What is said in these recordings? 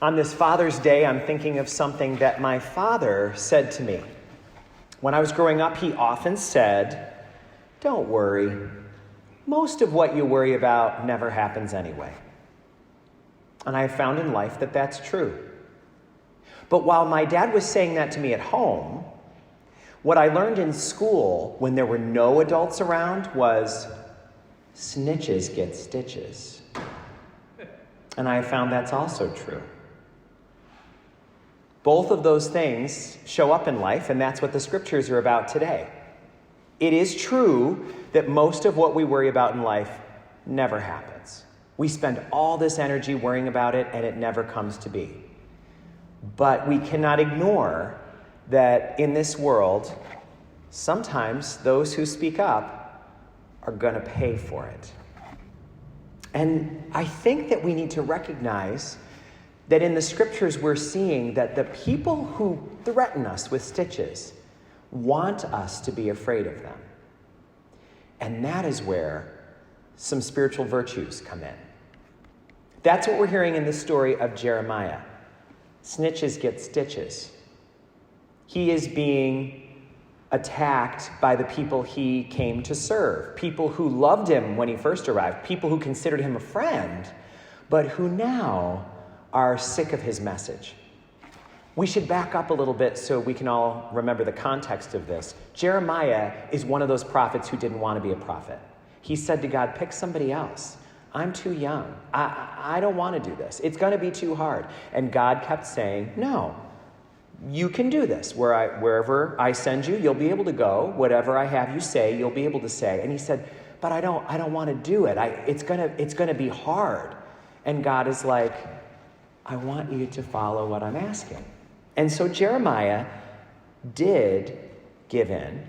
On this Father's Day, I'm thinking of something that my father said to me. When I was growing up, he often said, "Don't worry. Most of what you worry about never happens anyway." And I have found in life that that's true. But while my dad was saying that to me at home, what I learned in school when there were no adults around was snitches get stitches. And I have found that's also true. Both of those things show up in life, and that's what the scriptures are about today. It is true that most of what we worry about in life never happens. We spend all this energy worrying about it, and it never comes to be. But we cannot ignore that in this world, sometimes those who speak up are going to pay for it. And I think that we need to recognize that in the scriptures we're seeing that the people who threaten us with stitches want us to be afraid of them. And that is where some spiritual virtues come in. That's what we're hearing in the story of Jeremiah. Snitches get stitches. He is being attacked by the people he came to serve, people who loved him when he first arrived, people who considered him a friend, but who now are sick of his message. We should back up a little bit so we can all remember the context of this. Jeremiah is one of those prophets who didn't want to be a prophet. He said to God, "Pick somebody else. I'm too young. I don't want to do this. It's going to be too hard." And God kept saying, "No, you can do this. Wherever I send you, you'll be able to go. Whatever I have you say, you'll be able to say." And he said, "But I don't want to do it. It's going to be hard." And God is like, "I want you to follow what I'm asking." And so Jeremiah did give in,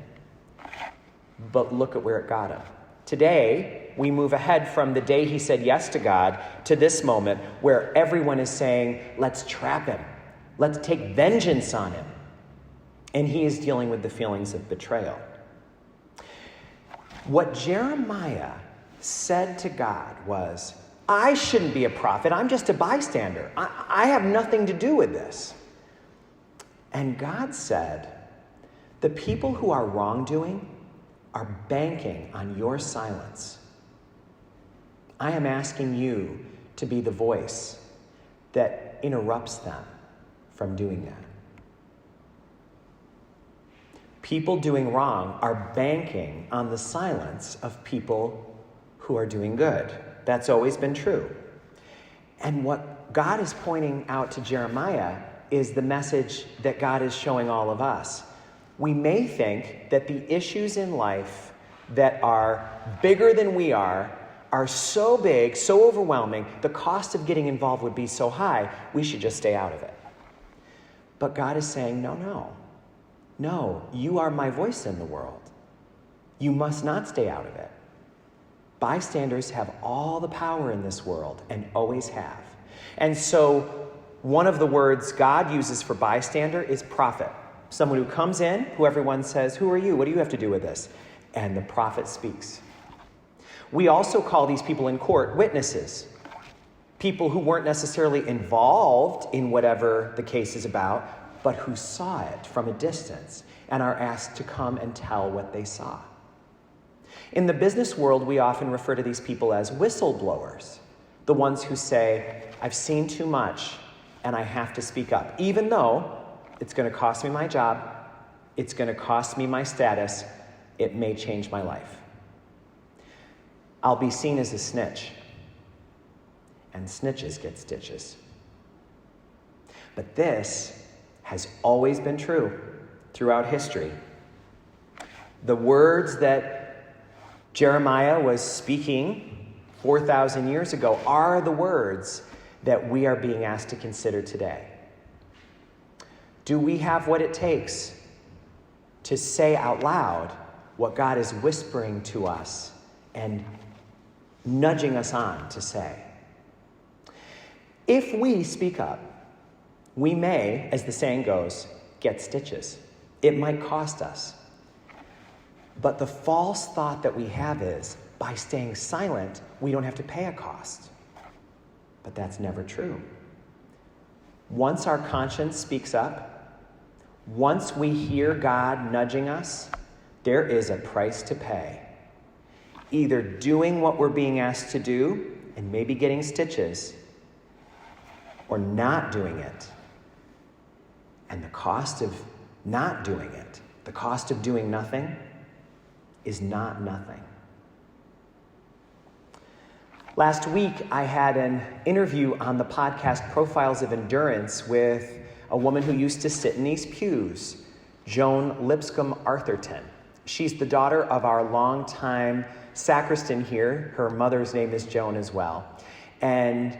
but look at where it got him. Today, we move ahead from the day he said yes to God to this moment where everyone is saying, "Let's trap him. Let's take vengeance on him." And he is dealing with the feelings of betrayal. What Jeremiah said to God was, "I shouldn't be a prophet. I'm just a bystander. I have nothing to do with this." And God said, "The people who are wrongdoing are banking on your silence. I am asking you to be the voice that interrupts them from doing that." People doing wrong are banking on the silence of people who are doing good. That's always been true. And what God is pointing out to Jeremiah is the message that God is showing all of us. We may think that the issues in life that are bigger than we are so big, so overwhelming, the cost of getting involved would be so high, we should just stay out of it. But God is saying, no, you are my voice in the world. You must not stay out of it. Bystanders have all the power in this world and always have. And so one of the words God uses for bystander is prophet. Someone who comes in, who everyone says, "Who are you? What do you have to do with this?" And the prophet speaks. We also call these people in court witnesses. People who weren't necessarily involved in whatever the case is about, but who saw it from a distance and are asked to come and tell what they saw. In the business world, we often refer to these people as whistleblowers, the ones who say, "I've seen too much and I have to speak up, even though it's going to cost me my job, it's going to cost me my status, it may change my life. I'll be seen as a snitch, and snitches get stitches." But this has always been true throughout history. The words that Jeremiah was speaking 4,000 years ago are the words that we are being asked to consider today. Do we have what it takes to say out loud what God is whispering to us and nudging us on to say? If we speak up, we may, as the saying goes, get stitches. It might cost us. But the false thought that we have is, by staying silent, we don't have to pay a cost. But that's never true. Once our conscience speaks up, once we hear God nudging us, there is a price to pay. Either doing what we're being asked to do and maybe getting stitches, or not doing it. And the cost of not doing it, the cost of doing nothing, is not nothing. Last week, I had an interview on the podcast Profiles of Endurance with a woman who used to sit in these pews, Joan Lipscomb Arthurton. She's the daughter of our longtime sacristan here. Her mother's name is Joan as well. And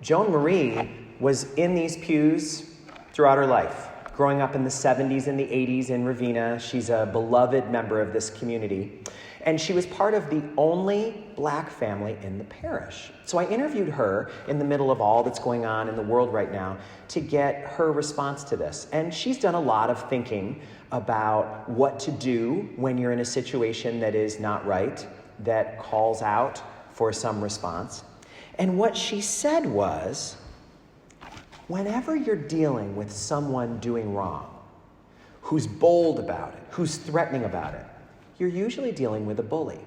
Joan Marie was in these pews throughout her life, growing up in the 70s and the 80s in Ravenna. She's a beloved member of this community. And she was part of the only Black family in the parish. So I interviewed her in the middle of all that's going on in the world right now to get her response to this. And she's done a lot of thinking about what to do when you're in a situation that is not right, that calls out for some response. And what she said was, whenever you're dealing with someone doing wrong, who's bold about it, who's threatening about it, you're usually dealing with a bully.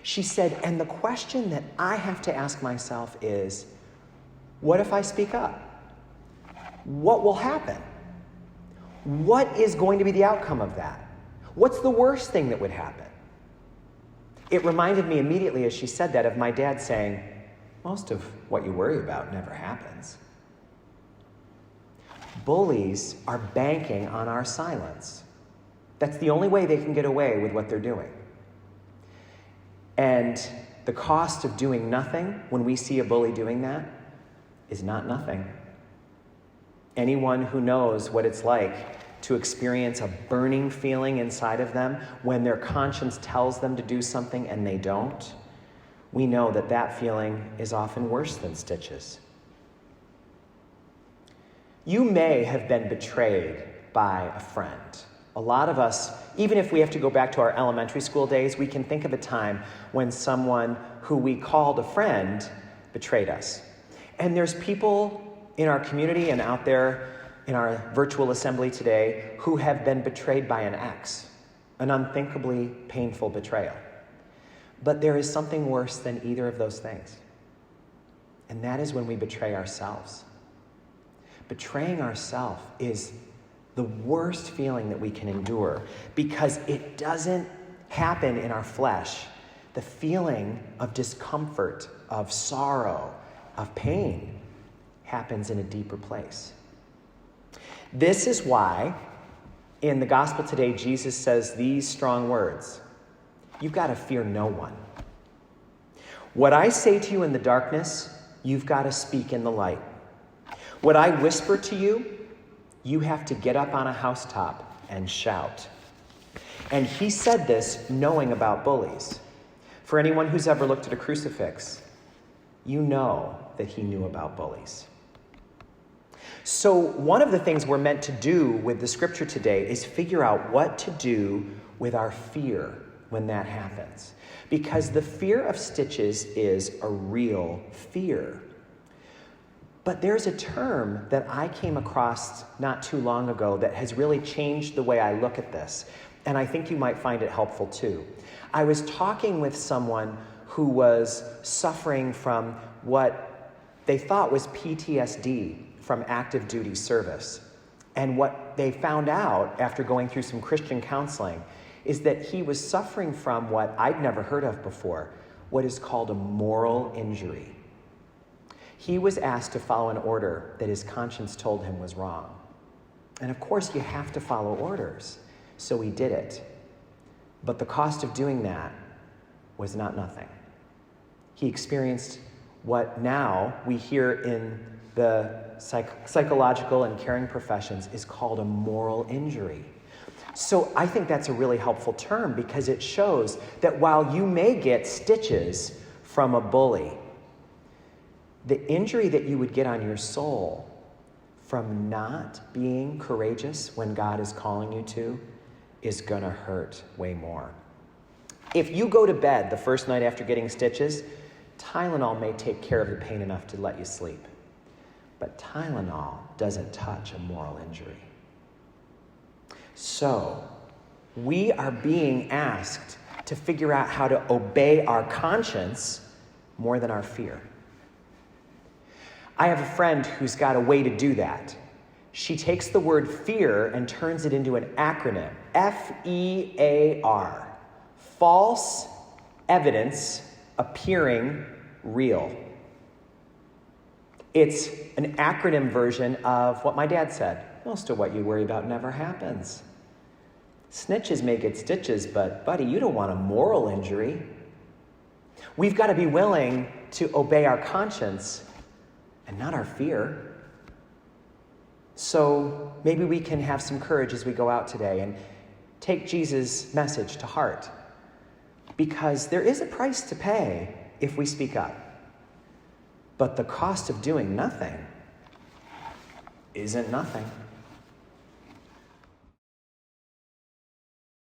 She said, and the question that I have to ask myself is, what if I speak up? What will happen? What is going to be the outcome of that? What's the worst thing that would happen? It reminded me immediately as she said that of my dad saying, most of what you worry about never happens. Bullies are banking on our silence. That's the only way they can get away with what they're doing. And the cost of doing nothing when we see a bully doing that is not nothing. Anyone who knows what it's like to experience a burning feeling inside of them when their conscience tells them to do something and they don't, we know that that feeling is often worse than stitches. You may have been betrayed by a friend. A lot of us, even if we have to go back to our elementary school days, we can think of a time when someone who we called a friend betrayed us. And there's people in our community and out there in our virtual assembly today who have been betrayed by an ex, an unthinkably painful betrayal. But there is something worse than either of those things. And that is when we betray ourselves. Betraying ourselves is the worst feeling that we can endure because it doesn't happen in our flesh. The feeling of discomfort, of sorrow, of pain happens in a deeper place. This is why in the gospel today, Jesus says these strong words. You've got to fear no one. What I say to you in the darkness, you've got to speak in the light. What I whisper to you, you have to get up on a housetop and shout. And he said this knowing about bullies. For anyone who's ever looked at a crucifix, you know that he knew about bullies. So one of the things we're meant to do with the scripture today is figure out what to do with our fear when that happens. Because the fear of stitches is a real fear. But there's a term that I came across not too long ago that has really changed the way I look at this. And I think you might find it helpful too. I was talking with someone who was suffering from what they thought was PTSD from active duty service. And what they found out after going through some Christian counseling is that he was suffering from what I'd never heard of before, what is called a moral injury. He was asked to follow an order that his conscience told him was wrong. And of course, you have to follow orders. So he did it. But the cost of doing that was not nothing. He experienced what now we hear in the psychological and caring professions is called a moral injury. So I think that's a really helpful term because it shows that while you may get stitches from a bully, the injury that you would get on your soul from not being courageous when God is calling you to is going to hurt way more. If you go to bed the first night after getting stitches, Tylenol may take care of the pain enough to let you sleep. But Tylenol doesn't touch a moral injury. So, we are being asked to figure out how to obey our conscience more than our fear. I have a friend who's got a way to do that. She takes the word fear and turns it into an acronym. FEAR. False evidence appearing real. It's an acronym version of what my dad said. Most of what you worry about never happens. Snitches may get stitches, but buddy, you don't want a moral injury. We've got to be willing to obey our conscience and not our fear. So maybe we can have some courage as we go out today and take Jesus' message to heart. Because there is a price to pay if we speak up. But the cost of doing nothing isn't nothing.